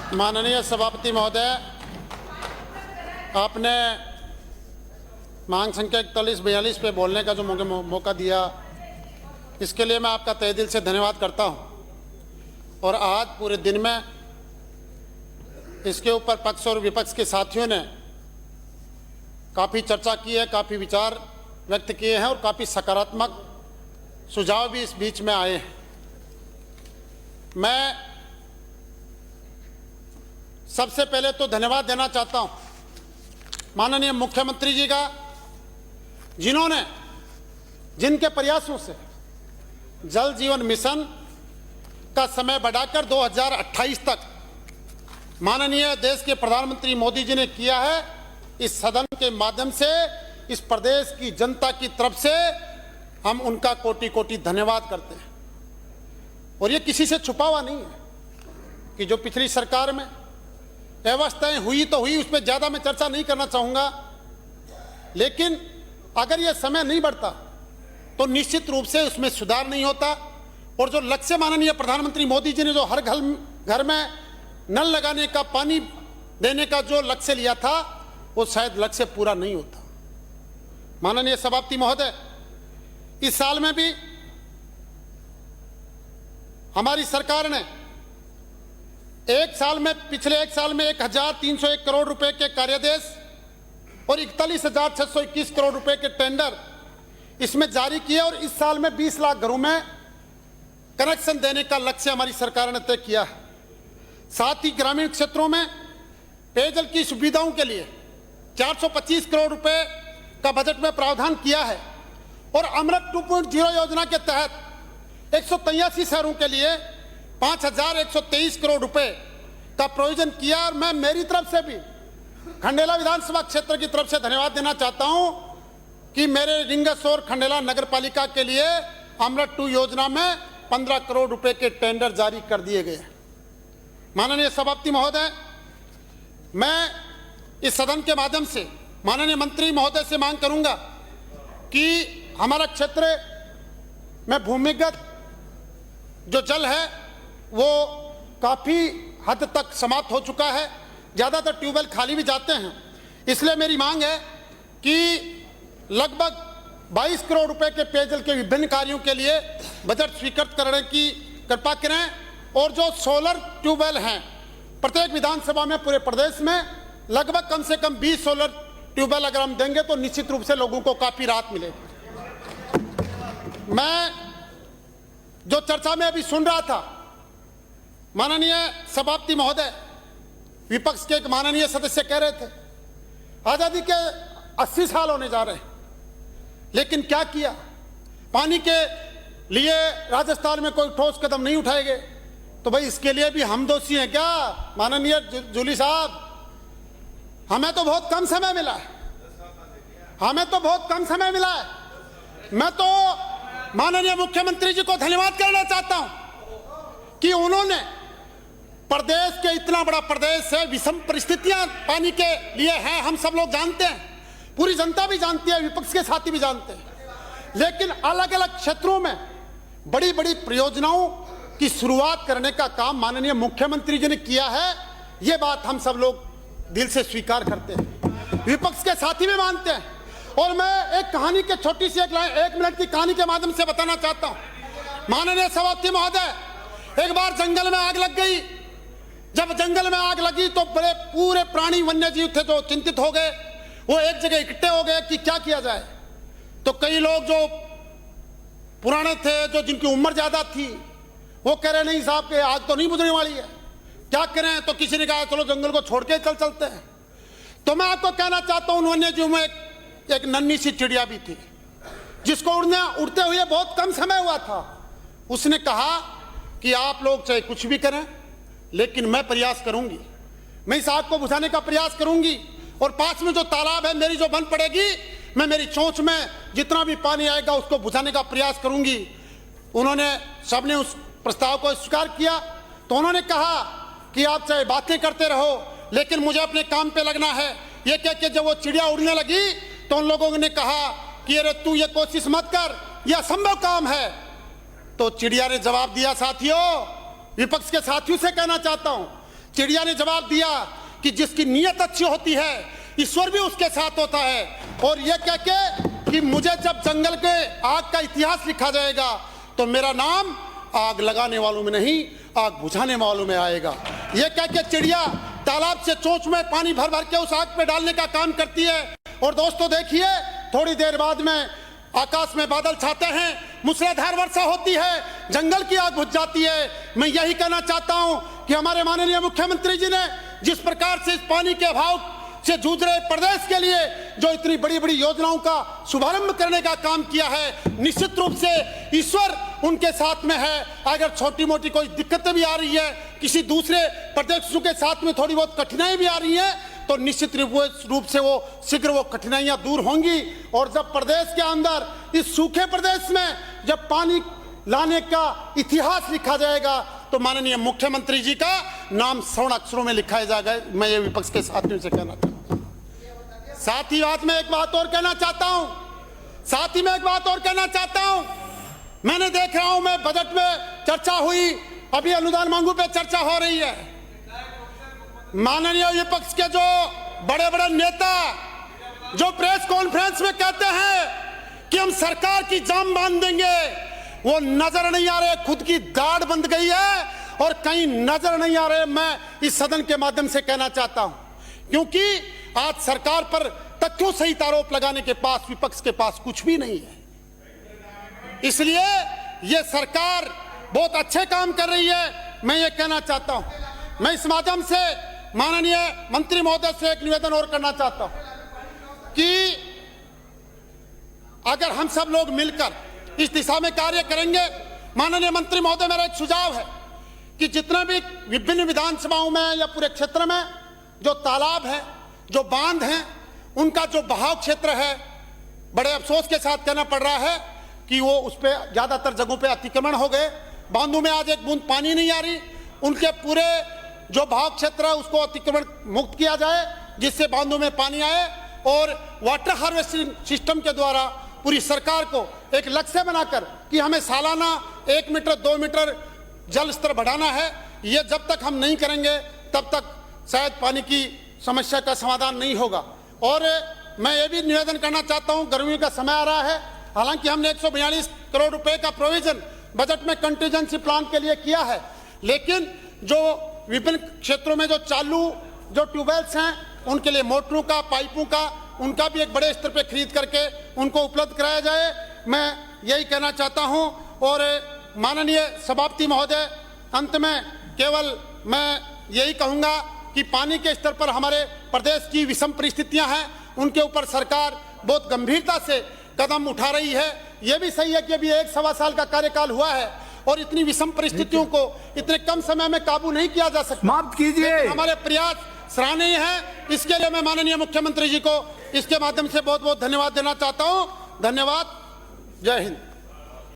माननीय सभापति महोदय, आपने मांग संख्या 41-42 पे बोलने का जो मुझे मौका दिया, इसके लिए मैं आपका तहे दिल से धन्यवाद करता हूं। और आज पूरे दिन में इसके ऊपर पक्ष और विपक्ष के साथियों ने काफ़ी चर्चा की है, काफ़ी विचार व्यक्त किए हैं और काफ़ी सकारात्मक सुझाव भी इस बीच में आए हैं। मैं सबसे पहले तो धन्यवाद देना चाहता हूं माननीय मुख्यमंत्री जी का, जिनके प्रयासों से जल जीवन मिशन का समय बढ़ाकर 2028 तक माननीय देश के प्रधानमंत्री मोदी जी ने किया है। इस सदन के माध्यम से इस प्रदेश की जनता की तरफ से हम उनका कोटि कोटि धन्यवाद करते हैं। और ये किसी से छुपा हुआ नहीं है कि जो पिछली सरकार में व्यवस्थाएं हुई तो हुई, उस पर ज़्यादा मैं चर्चा नहीं करना चाहूँगा, लेकिन अगर ये समय नहीं बढ़ता तो निश्चित रूप से उसमें सुधार नहीं होता। और जो लक्ष्य माननीय प्रधानमंत्री मोदी जी ने जो हर घर में नल लगाने का, पानी देने का जो लक्ष्य लिया था, वो शायद लक्ष्य पूरा नहीं होता। माननीय सभापति महोदय, इस साल में भी हमारी सरकार ने पिछले एक साल में 1301 करोड़ रुपए के कार्यादेश और 41,621 करोड़ रुपए के टेंडर इसमें जारी किए और इस साल में 20 लाख घरों में कनेक्शन देने का लक्ष्य हमारी सरकार ने तय किया है। साथ ही ग्रामीण क्षेत्रों में पेयजल की सुविधाओं के लिए 425 करोड़ रुपए का बजट में प्रावधान किया है और अमृत 2.0 योजना के तहत 183 शहरों के लिए 5,123 करोड़ रुपए का प्रोविजन किया। और मैं मेरी तरफ से भी खंडेला विधानसभा क्षेत्र की तरफ से धन्यवाद देना चाहता हूं कि मेरे रिंगस और खंडेला नगर पालिका के लिए अमृत 2 योजना में 15 करोड़ रुपए के टेंडर जारी कर दिए गए। माननीय सभापति महोदय, मैं इस सदन के माध्यम से माननीय मंत्री महोदय से मांग करूंगा कि हमारा क्षेत्र में भूमिगत जो जल है वो काफ़ी हद तक समाप्त हो चुका है। ज़्यादातर ट्यूबवेल खाली भी जाते हैं। इसलिए मेरी मांग है कि लगभग 22 करोड़ रुपए के पेयजल के विभिन्न कार्यों के लिए बजट स्वीकृत करने की कृपा करें। और जो सोलर ट्यूबवेल हैं, प्रत्येक विधानसभा में पूरे प्रदेश में लगभग कम से कम 20 सोलर ट्यूबवेल अगर हम देंगे तो निश्चित रूप से लोगों को काफ़ी राहत मिलेगी। मैं जो चर्चा में अभी सुन रहा था, माननीय सभापति महोदय, विपक्ष के एक माननीय सदस्य कह रहे थे आज़ादी के 80 साल होने जा रहे हैं, लेकिन क्या किया? पानी के लिए राजस्थान में कोई ठोस कदम नहीं उठाए गए। तो भाई इसके लिए भी हम दोषी हैं क्या? माननीय जूली साहब, हमें तो बहुत कम समय मिला है, मैं तो माननीय मुख्यमंत्री जी को धन्यवाद करना चाहता हूं कि उन्होंने प्रदेश के, इतना बड़ा प्रदेश है, विषम परिस्थितियां पानी के लिए हैं, हम सब लोग जानते हैं, पूरी जनता भी जानती है, विपक्ष के साथी भी जानते हैं, लेकिन अलग अलग क्षेत्रों में बड़ी बड़ी परियोजनाओं की शुरुआत करने का काम माननीय मुख्यमंत्री जी ने किया है। ये बात हम सब लोग दिल से स्वीकार करते हैं, विपक्ष के साथी भी मानते हैं। और मैं एक कहानी के छोटी सी 1 मिनट की कहानी के माध्यम से बताना चाहता हूं। माननीय सभापति महोदय, एक बार जंगल में आग लग गई। जब जंगल में आग लगी तो बड़े पूरे प्राणी, वन्य जीव थे जो चिंतित हो गए, वो एक जगह इकट्ठे हो गए कि क्या किया जाए। तो कई लोग जो पुराने थे, जो जिनकी उम्र ज्यादा थी, वो कह रहे नहीं साहब के आग तो नहीं बुझने वाली है, क्या करें? तो किसी ने कहा चलो जंगल को छोड़ के चलते हैं। तो मैं आपको कहना चाहता हूं, वन्य जीव में एक नन्ही सी चिड़िया भी थी जिसको उड़ते हुए बहुत कम समय हुआ था। उसने कहा कि आप लोग चाहे कुछ भी करें, लेकिन मैं प्रयास करूंगी, मैं इस आग को बुझाने का प्रयास करूंगी। और पास में जो तालाब है मेरी जो बन पड़ेगी, मैं मेरी चोंच में जितना भी पानी आएगा उसको बुझाने का प्रयास करूंगी। उन्होंने, सबने उस प्रस्ताव को स्वीकार किया। तो उन्होंने कहा कि आप चाहे बातें करते रहो, लेकिन मुझे अपने काम पे लगना है। ये कह के जब वो चिड़िया उड़ने लगी तो उन लोगों ने कहा कि अरे तू ये कोशिश मत कर, यह असंभव काम है। तो चिड़िया ने जवाब दिया, साथियों, विपक्ष के साथियों से कहना चाहता हूं, चिड़िया ने जवाब दिया कि जिसकी नीयत अच्छी होती है ईश्वर भी उसके साथ होता है। और ये कह के कि मुझे जब जंगल के आग का इतिहास लिखा जाएगा तो मेरा नाम आग लगाने वालों में नहीं, आग बुझाने वालों में आएगा। ये कह के चिड़िया तालाब से चोंच में पानी भर भर के उस आग पे डालने का काम करती है। और दोस्तों देखिए, थोड़ी देर बाद में आकाश में बादल छाते हैं, मूसलाधार वर्षा होती है, जंगल की आग बुझ जाती है। मैं यही कहना चाहता हूं कि हमारे माननीय मुख्यमंत्री जी ने जिस प्रकार से इस पानी के अभाव से जूझ रहे प्रदेश के लिए जो इतनी बड़ी बड़ी योजनाओं का शुभारंभ करने का काम किया है, निश्चित रूप से ईश्वर उनके साथ में है। अगर छोटी मोटी कोई दिक्कतें भी आ रही है, किसी दूसरे प्रदेशों के साथ में थोड़ी बहुत कठिनाई भी आ रही है, तो निश्चित रूप से वो शीघ्र वो कठिनाइयां दूर होंगी। और जब प्रदेश के अंदर इस सूखे प्रदेश में जब पानी लाने का इतिहास लिखा जाएगा तो माननीय मुख्यमंत्री जी का नाम स्वर्ण अक्षरों में लिखा जाएगा। मैं ये विपक्ष के साथियों से कहना चाहता हूं। साथ ही बात में एक बात और कहना चाहता हूं, मैंने देख रहा हूं, मैं बजट में चर्चा हुई, अभी अनुदान मांगू पे चर्चा हो रही है। माननीय विपक्ष के जो बड़े बड़े नेता जो प्रेस कॉन्फ्रेंस में कहते हैं कि हम सरकार की जान बांध देंगे, वो नजर नहीं आ रहे, खुद की दाढ़ बंध गई है और कहीं नजर नहीं आ रहे। मैं इस सदन के माध्यम से कहना चाहता हूं, क्योंकि आज सरकार पर तथ्यों सहित आरोप लगाने के पास विपक्ष के पास कुछ भी नहीं है। इसलिए ये सरकार बहुत अच्छे काम कर रही है। मैं ये कहना चाहता हूं, मैं इस माध्यम से माननीय मंत्री महोदय से एक निवेदन और करना चाहता हूं कि अगर हम सब लोग मिलकर इस दिशा में कार्य करेंगे, माननीय मंत्री महोदय, मेरा एक सुझाव है कि जितने भी विभिन्न विधानसभाओं में या पूरे क्षेत्र में जो तालाब है, जो बांध हैं, उनका जो बहाव क्षेत्र है, बड़े अफसोस के साथ कहना पड़ रहा है कि वो उस पर ज्यादातर जगहों पे अतिक्रमण हो गए। बांधों में आज एक बूंद पानी नहीं आ रही। उनके पूरे जो बहाव क्षेत्र है उसको अतिक्रमण मुक्त किया जाए, जिससे बांधों में पानी आए और वाटर हार्वेस्टिंग सिस्टम के द्वारा पूरी सरकार को एक लक्ष्य बनाकर कि हमें सालाना 1 मीटर 2 मीटर जल स्तर बढ़ाना है। ये जब तक हम नहीं करेंगे तब तक शायद पानी की समस्या का समाधान नहीं होगा। और मैं ये भी निवेदन करना चाहता हूँ, गर्मी का समय आ रहा है, हालांकि हमने 142 करोड़ रुपए का प्रोविजन बजट में कंटीजेंसी प्लान के लिए किया है, लेकिन जो विभिन्न क्षेत्रों में जो चालू जो ट्यूबवेल्स हैं उनके लिए मोटरों का, पाइपों का, उनका भी एक बड़े स्तर पे खरीद करके उनको उपलब्ध कराया जाए। मैं यही कहना चाहता हूं। और माननीय सभापति महोदय, अंत में केवल मैं यही कहूंगा कि पानी के स्तर पर हमारे प्रदेश की विषम परिस्थितियां हैं, उनके ऊपर सरकार बहुत गंभीरता से कदम उठा रही है। यह भी सही है कि अभी 1-1.25 साल का कार्यकाल हुआ है और इतनी विषम परिस्थितियों को इतने कम समय में काबू नहीं किया जा सकता। समाप्त कीजिए। हमारे प्रयास सराहनीय है। इसके लिए मैं माननीय मुख्यमंत्री जी को इसके माध्यम से बहुत बहुत धन्यवाद देना चाहता हूं। धन्यवाद। जय हिंद।